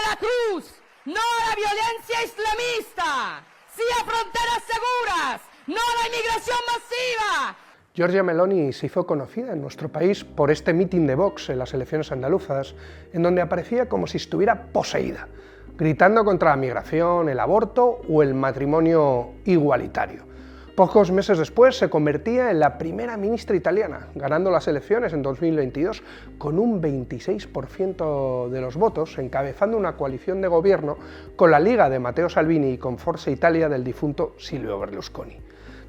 la cruz, no a la violencia islamista, sí a fronteras seguras, no a la inmigración masiva. Giorgia Meloni se hizo conocida en nuestro país por este mitin de Vox en las elecciones andaluzas, en donde aparecía como si estuviera poseída, gritando contra la migración, el aborto o el matrimonio igualitario. Pocos meses después se convertía en la primera ministra italiana, ganando las elecciones en 2022 con un 26% de los votos, encabezando una coalición de gobierno con la Liga de Matteo Salvini y con Forza Italia del difunto Silvio Berlusconi.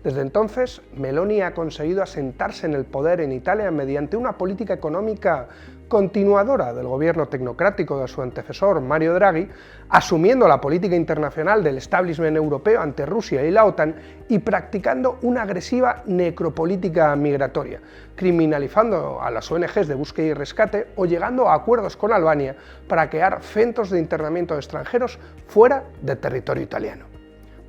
Desde entonces, Meloni ha conseguido asentarse en el poder en Italia mediante una política económica continuadora del gobierno tecnocrático de su antecesor Mario Draghi, asumiendo la política internacional del establishment europeo ante Rusia y la OTAN y practicando una agresiva necropolítica migratoria, criminalizando a las ONGs de búsqueda y rescate o llegando a acuerdos con Albania para crear centros de internamiento de extranjeros fuera del territorio italiano.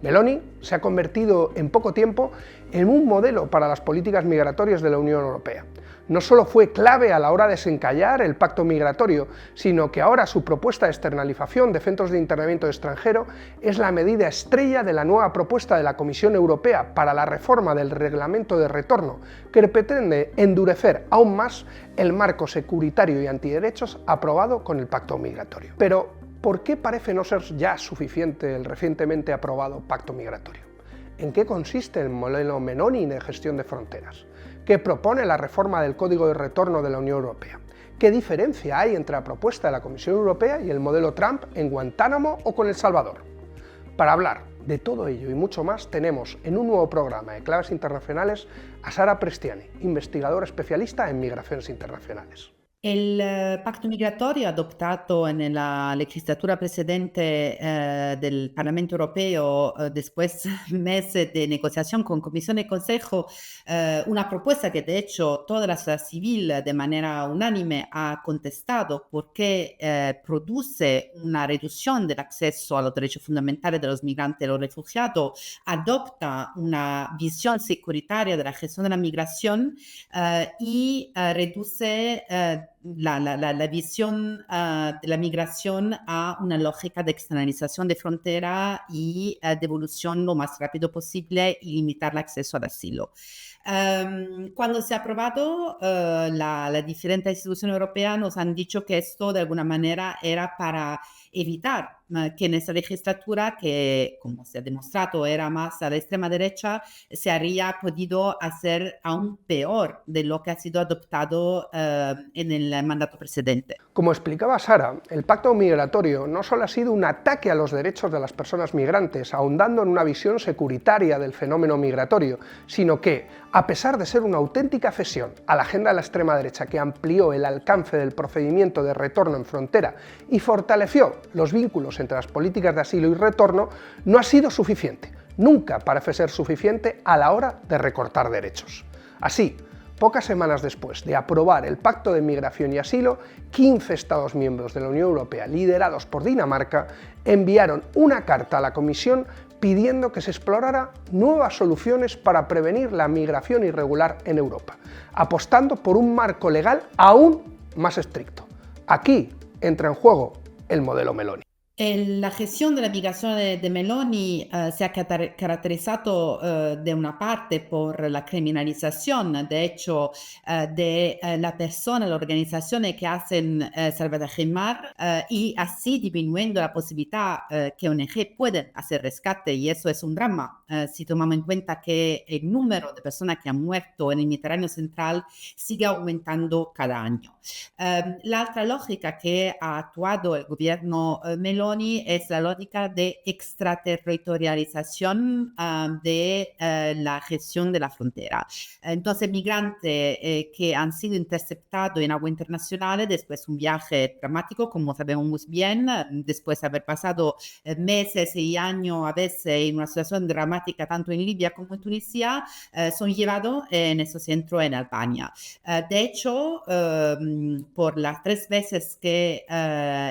Meloni se ha convertido en poco tiempo en un modelo para las políticas migratorias de la Unión Europea. No solo fue clave a la hora de desencallar el pacto migratorio, sino que ahora su propuesta de externalización de centros de internamiento extranjero es la medida estrella de la nueva propuesta de la Comisión Europea para la reforma del reglamento de retorno, que pretende endurecer aún más el marco securitario y antiderechos aprobado con el pacto migratorio. Pero, ¿por qué parece no ser ya suficiente el recientemente aprobado pacto migratorio? ¿En qué consiste el modelo Meloni de gestión de fronteras? ¿Qué propone la reforma del Código de Retorno de la Unión Europea? ¿Qué diferencia hay entre la propuesta de la Comisión Europea y el modelo Trump en Guantánamo o con El Salvador? Para hablar de todo ello y mucho más tenemos en un nuevo programa de Claves Internacionales a Sara Prestiani, investigadora especialista en migraciones internacionales. El pacto migratorio adoptato nella legislatura precedente del Parlamento Europeo, después de meses de negociación con Comisión y Consejo, una propuesta que de hecho toda la sociedad civil de manera unánime ha contestado porque produce una reducción del acceso a los derechos fundamentales de los migrantes y los refugiados, adopta una visión securitaria de la gestión de la migración y reduce la visión de la migración a una lógica de externalización de frontera y devolución lo más rápido posible y limitar el acceso al asilo. Cuando se ha aprobado, las diferentes instituciones europeas nos han dicho que esto de alguna manera era para evitar que en esta legislatura, que como se ha demostrado era más a la extrema derecha, se habría podido hacer aún peor de lo que ha sido adoptado en el mandato precedente. Como explicaba Sara, el pacto migratorio no solo ha sido un ataque a los derechos de las personas migrantes, ahondando en una visión securitaria del fenómeno migratorio, sino que, a pesar de ser una auténtica cesión a la agenda de la extrema derecha que amplió el alcance del procedimiento de retorno en frontera y fortaleció los vínculos entre las políticas de asilo y retorno, no ha sido suficiente. Nunca parece ser suficiente a la hora de recortar derechos. Así, pocas semanas después de aprobar el Pacto de Migración y Asilo, 15 Estados miembros de la Unión Europea, liderados por Dinamarca, enviaron una carta a la Comisión pidiendo que se explorara nuevas soluciones para prevenir la migración irregular en Europa, apostando por un marco legal aún más estricto. Aquí entra en juego el modelo Meloni. La gestión de la migración de Meloni se ha caracterizado de una parte por la criminalización, de hecho, de la persona, las organizaciones que hacen salvataje en mar y así disminuyendo la posibilidad que ONG pueden hacer rescate, y eso es un drama si tomamos en cuenta que el número de personas que han muerto en el Mediterráneo central sigue aumentando cada año. La otra lógica que ha actuado el gobierno Meloni es la lógica de extraterritorialización de la gestión de la frontera. Entonces, migrantes que han sido interceptados en agua internacional después de un viaje dramático, como sabemos bien, después de haber pasado meses y años a veces en una situación dramática tanto en Libia como en Tunisia, son llevados en esos centros en Albania. De hecho, por las 3 veces que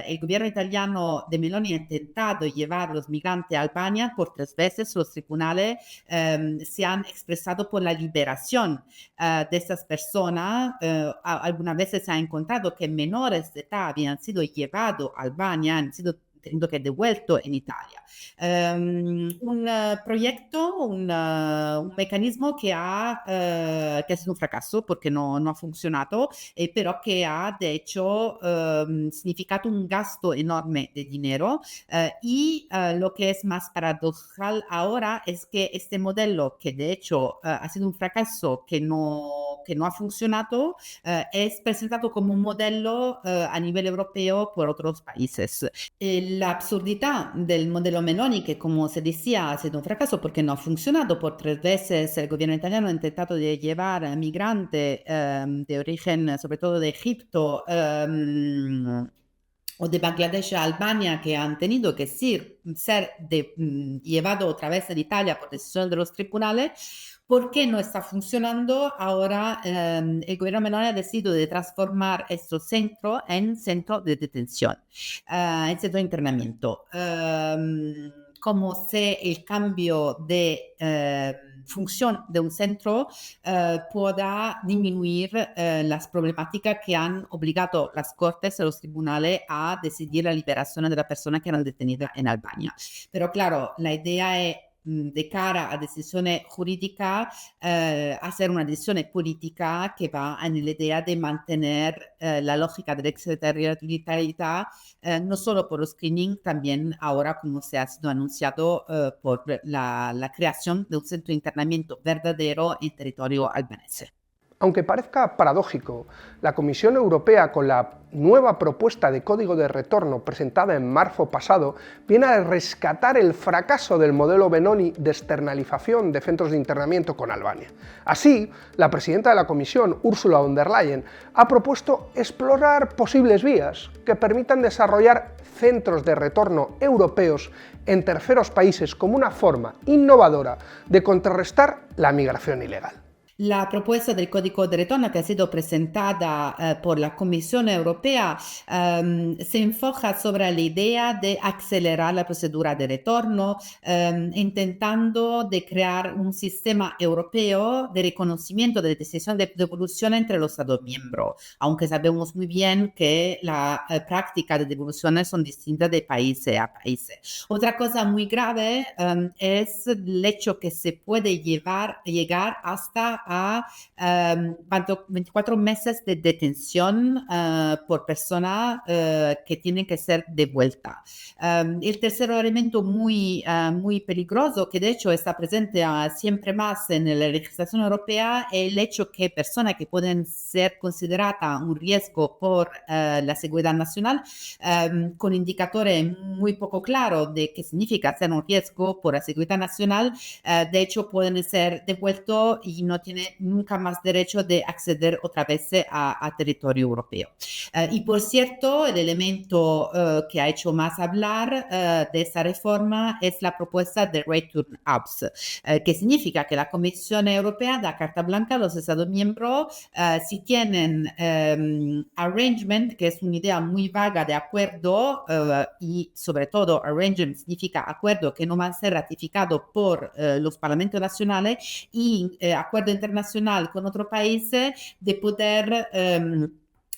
el gobierno italiano de Meloni ha intentado llevar a los migrantes a Albania, por 3 veces los tribunales se han expresado por la liberación de estas personas. Algunas veces se ha encontrado que menores de edad habían sido llevados a Albania, han sido tenido que devuelto en Italia. Un proyecto, un mecanismo que ha sido un fracaso porque no ha funcionado, pero que ha de hecho significado un gasto enorme de dinero y lo que es más paradojal ahora es que este modelo, que de hecho ha sido un fracaso que no ha funcionado, es presentado como un modelo a nivel europeo por otros países. La absurdidad del modelo Meloni, que como se decía ha sido un fracaso porque no ha funcionado. Por 3 veces el gobierno italiano ha intentado de llevar a migrantes de origen, sobre todo de Egipto, o de Bangladesh a Albania, que han tenido que ser llevado otra vez a Italia por decisión de los tribunales. ¿Por qué no está funcionando? Ahora el gobierno Meloni ha decidido de transformar este centro en centro de detención, en centro de internamiento. Como si el cambio de función de un centro pueda disminuir las problemáticas que han obligado las cortes y los tribunales a decidir la liberación de la persona que era detenida en Albania. Pero claro, la idea es de cara a decisione jurídica, hacer una decisione política que va en la idea de mantener la lógica de la extraterritorialidad, no solo por el screening, también ahora como se ha sido anunciado por la creación de un centro de internamiento verdadero en territorio albanese. Aunque parezca paradójico, la Comisión Europea, con la nueva propuesta de código de retorno presentada en marzo pasado, viene a rescatar el fracaso del modelo Meloni de externalización de centros de internamiento con Albania. Así, la presidenta de la Comisión, Ursula von der Leyen, ha propuesto explorar posibles vías que permitan desarrollar centros de retorno europeos en terceros países como una forma innovadora de contrarrestar la migración ilegal. La propuesta del Código de Retorno que ha sido presentada por la Comisión Europea se enfoca sobre la idea de acelerar la procedura de retorno, intentando de crear un sistema europeo de reconocimiento de decisión de devolución entre los Estados miembros, aunque sabemos muy bien que la práctica de devoluciones son distintas de país a país. Otra cosa muy grave es el hecho que se puede llegar hasta a 24 meses de detención por persona que tienen que ser devuelta. El tercer elemento muy peligroso, que de hecho está presente siempre más en la legislación europea, es el hecho que personas que pueden ser consideradas un riesgo por la seguridad nacional, con indicadores muy poco claros de qué significa ser un riesgo por la seguridad nacional, de hecho pueden ser devueltos y no tienen nunca más derecho de acceder otra vez a territorio europeo. Y por cierto, el elemento que ha hecho más hablar de esta reforma es la propuesta de Return Hubs, que significa que la Comisión Europea da carta blanca a los Estados miembros si tienen arrangement, que es una idea muy vaga de acuerdo, y sobre todo arrangement significa acuerdo que no va a ser ratificado por los parlamentos nacionales, y acuerdo internacional con otro país, de poder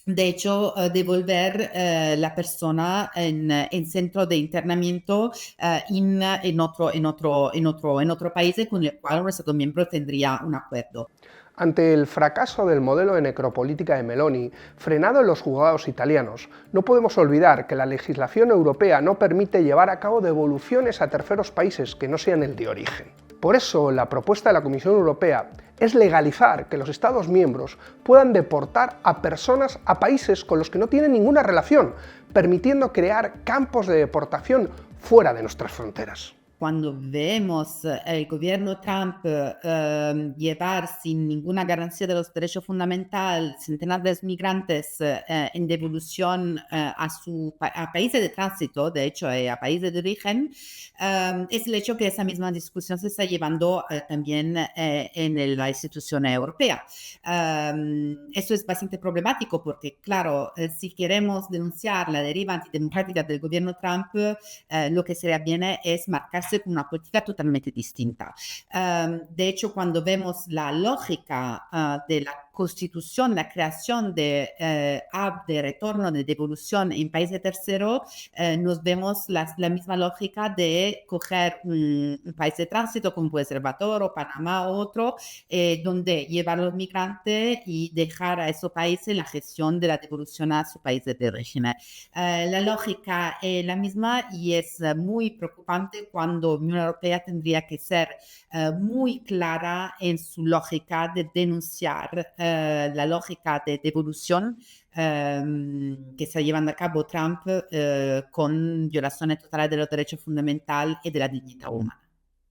de hecho devolver la persona en centro de internamiento en otro país con el cual un Estado miembro tendría un acuerdo. Ante el fracaso del modelo de necropolítica de Meloni, frenado en los juzgados italianos, no podemos olvidar que la legislación europea no permite llevar a cabo devoluciones a terceros países que no sean el de origen. Por eso, la propuesta de la Comisión Europea es legalizar que los Estados miembros puedan deportar a personas a países con los que no tienen ninguna relación, permitiendo crear campos de deportación fuera de nuestras fronteras. Cuando vemos el gobierno Trump llevar sin ninguna garantía de los derechos fundamentales centenares de migrantes en devolución a países de tránsito, de hecho a países de origen, es el hecho que esa misma discusión se está llevando también en la institución europea. Esto es bastante problemático porque, claro, si queremos denunciar la deriva antidemocrática del gobierno Trump, lo que sería bien es marcarse con una política totalmente distinta. De hecho, cuando vemos la lógica de la constitución, la creación de hub de retorno, de devolución en países terceros, nos vemos la misma lógica de coger un país de tránsito, como puede ser Ecuador o Panamá o otro, donde llevar a los migrantes y dejar a esos países la gestión de la devolución a su país de régimen. La lógica es la misma y es muy preocupante cuando la Unión Europea tendría que ser muy clara en su lógica de denunciar la lógica de devolución que está llevando a cabo Trump con violaciones totales de los derechos fundamentales y de la dignidad humana.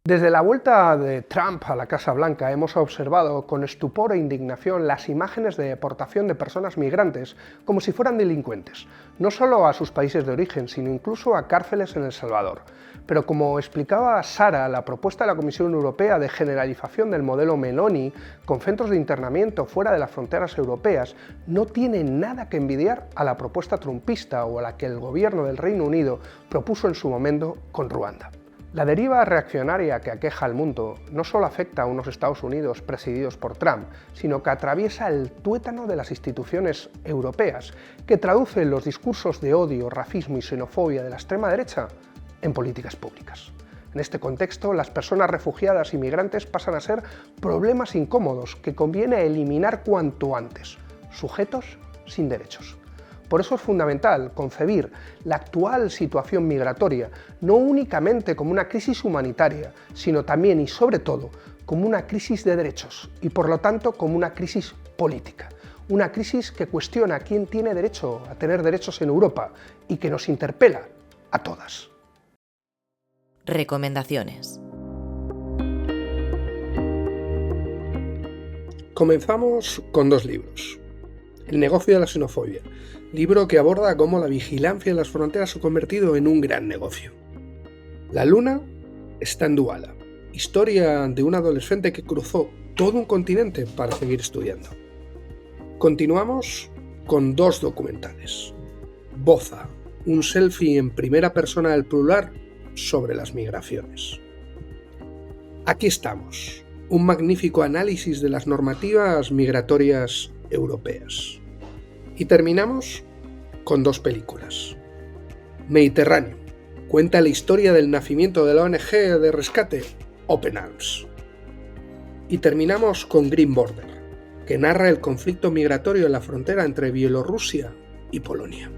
Desde la vuelta de Trump a la Casa Blanca hemos observado con estupor e indignación las imágenes de deportación de personas migrantes como si fueran delincuentes, no solo a sus países de origen, sino incluso a cárceles en El Salvador. Pero como explicaba Sara, la propuesta de la Comisión Europea de generalización del modelo Meloni con centros de internamiento fuera de las fronteras europeas no tiene nada que envidiar a la propuesta trumpista o a la que el gobierno del Reino Unido propuso en su momento con Ruanda. La deriva reaccionaria que aqueja al mundo no solo afecta a unos Estados Unidos presididos por Trump, sino que atraviesa el tuétano de las instituciones europeas, que traducen los discursos de odio, racismo y xenofobia de la extrema derecha en políticas públicas. En este contexto, las personas refugiadas y migrantes pasan a ser problemas incómodos que conviene eliminar cuanto antes, sujetos sin derechos. Por eso es fundamental concebir la actual situación migratoria no únicamente como una crisis humanitaria, sino también y sobre todo como una crisis de derechos y por lo tanto como una crisis política. Una crisis que cuestiona quién tiene derecho a tener derechos en Europa y que nos interpela a todas. Recomendaciones. Comenzamos con dos libros. El negocio de la xenofobia, libro que aborda cómo la vigilancia en las fronteras se ha convertido en un gran negocio. La luna está en Duala, historia de un adolescente que cruzó todo un continente para seguir estudiando. Continuamos con dos documentales. Boza, un selfie en primera persona del plural sobre las migraciones. Aquí estamos, un magnífico análisis de las normativas migratorias europeas. Y terminamos con dos películas. Mediterráneo, cuenta la historia del nacimiento de la ONG de rescate Open Arms. Y terminamos con Green Border, que narra el conflicto migratorio en la frontera entre Bielorrusia y Polonia.